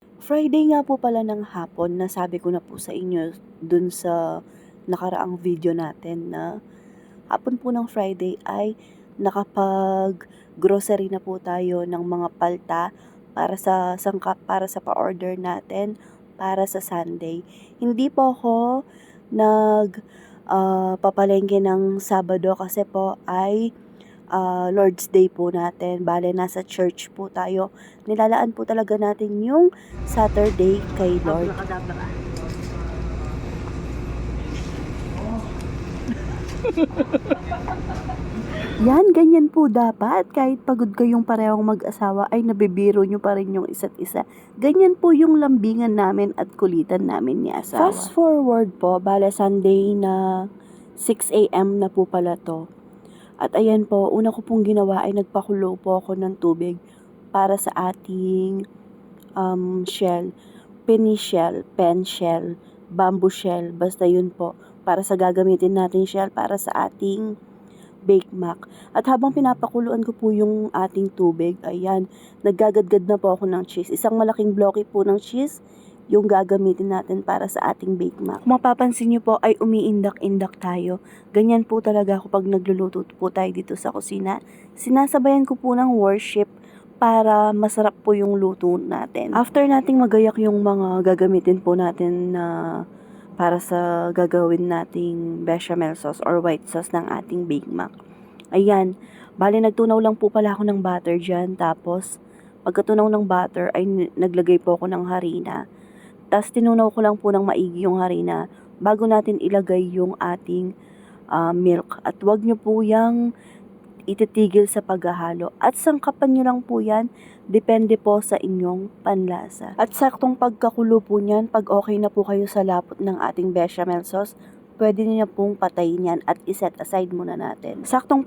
Friday nga po pala ng hapon, nasabi ko na po sa inyo dun sa nakaraang video natin na hapon po ng Friday ay nakapag-grocery na po tayo ng mga palta para sa sangkap, para sa pa-order natin para sa Sunday. Hindi po ako papalengke ng Sabado kasi po ay Lord's Day po natin. Bale, nasa church po tayo. Nilalaan po talaga natin yung Saturday kay Lord. Yan, ganyan po dapat. Kahit pagod kayong parehong mag-asawa ay nabibiro nyo pa rin yung isa't isa. Ganyan po yung lambingan namin at kulitan namin ni asawa. Fast forward po, bale Sunday na 6 a.m. na po pala to. At ayan po, una ko pong ginawa ay nagpakulo po ako ng tubig para sa ating shell. Penny shell, pen shell, bamboo shell, basta yun po. Para sa gagamitin natin shell para sa ating Bake Mac. At habang pinapakuluan ko po yung ating tubig, ayan, naggagadgad na po ako ng cheese. Isang malaking bloke po ng cheese yung gagamitin natin para sa ating Bake Mac. Kung mapapansin nyo po ay umiindak-indak tayo. Ganyan po talaga ako pag nagluluto po tayo dito sa kusina. Sinasabayan ko po ng worship para masarap po yung luto natin. After nating magayak yung mga gagamitin po natin na para sa gagawin nating bechamel sauce or white sauce ng ating Bake Mac. Ayan, bali nagtunaw lang po pala ako ng butter dyan. Tapos, pagkatunaw ng butter ay naglagay po ako ng harina. Tapos, tinunaw ko lang po ng maigi yung harina bago natin ilagay yung ating milk. At wag nyo po yung ititigil sa paghahalo. At sangkapan nyo lang po yan, depende po sa inyong panlasa. At saktong pagkakulo po niyan, pag okay na po kayo sa lapot ng ating bechamel sauce, pwede niyo pong patayin yan at iset aside muna natin. Saktong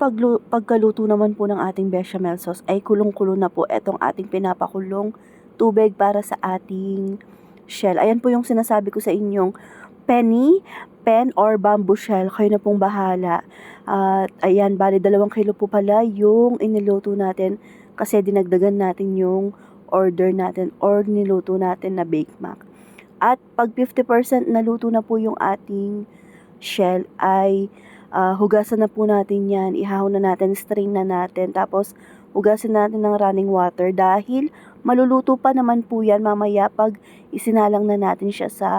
pagkaluto naman po ng ating bechamel sauce ay kulong-kulo na po etong ating pinapakulong tubig para sa ating shell. Ayan po yung sinasabi ko sa inyong pen or bamboo shell, kayo na pong bahala. At ayan, bali 2 kilo po pala yung iniluto natin kasi dinagdagan natin yung order natin or niluto natin na Bake Mac. At pag 50% naluto na po yung ating shell ay hugasan na po natin yan, ihahon na natin, strain na natin, tapos hugasan natin ng running water dahil maluluto pa naman po yan mamaya pag isinalang na natin siya sa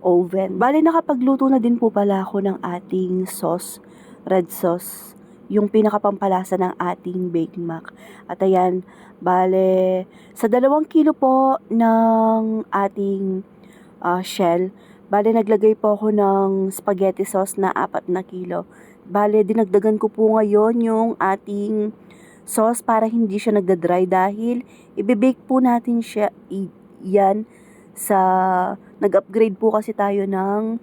oven. Bale, nakapagluto na din po pala ako ng ating sauce, red sauce, yung pinakapampalasa ng ating Bake Mac. At ayan, bale, sa 2 kilo po ng ating shell, bale, naglagay po ako ng spaghetti sauce na 4 na kilo. Bale, dinagdagan ko po ngayon yung ating sauce para hindi siya nagda-dry dahil ibibake po natin siya yan sa nag-upgrade po kasi tayo ng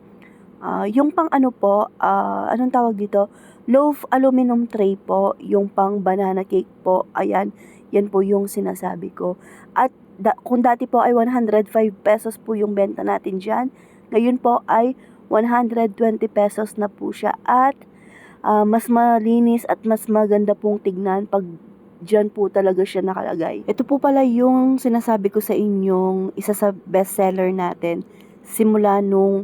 yung pang ano po, anong tawag dito? Loaf aluminum tray po, yung pang banana cake po. Ayan, yan po yung sinasabi ko. At kung dati po ay 105 pesos po yung benta natin dyan, ngayon po ay 120 pesos na po siya. At mas malinis at mas maganda pong tignan pag dyan po talaga siya nakalagay. Ito po pala yung sinasabi ko sa inyong isa sa bestseller natin simula nung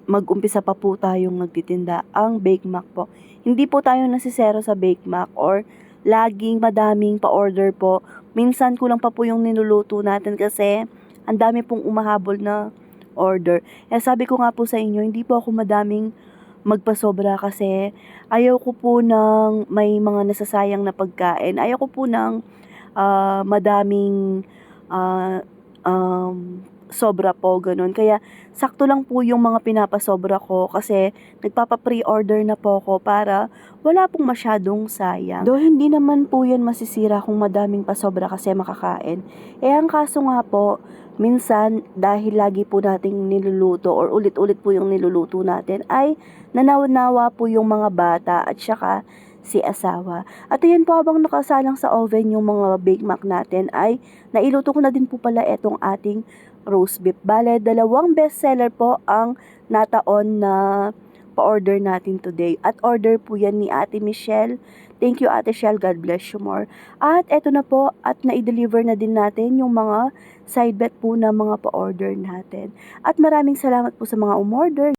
mag-umpisa pa po tayong nagtitinda, ang Bake Mac po. Hindi po tayo nasisero sa Bake Mac or laging madaming pa-order po. Minsan kulang pa po yung niluluto natin kasi ang dami pong umahabol na order. Sabi ko nga po sa inyo, hindi po ako madaming magpasobra kasi ayaw ko po ng may mga nasasayang na pagkain. Ayaw ko po ng madaming sobra po, ganun. Kaya, sakto lang po yung mga pinapasobra ko kasi nagpapa-pre-order na po ako para wala pong masyadong sayang. Do hindi naman po yan masisira kung madaming pasobra kasi makakain. Ang kaso nga po, minsan, dahil lagi po nating niluluto or ulit-ulit po yung niluluto natin, ay nanawa po yung mga bata at saka si asawa. At ayan po, habang nakasalang sa oven yung mga Bake Mac natin, ay nailuto ko na din po pala etong ating roast beef. Bale, 2 bestseller po ang nataon na pa-order natin today. At order po yan ni Ate Michelle Thank you, Ate Shell. God bless you more. At eto na po, at na-deliver na din natin yung mga side bet po na mga pa-order natin. At maraming salamat po sa mga umorder.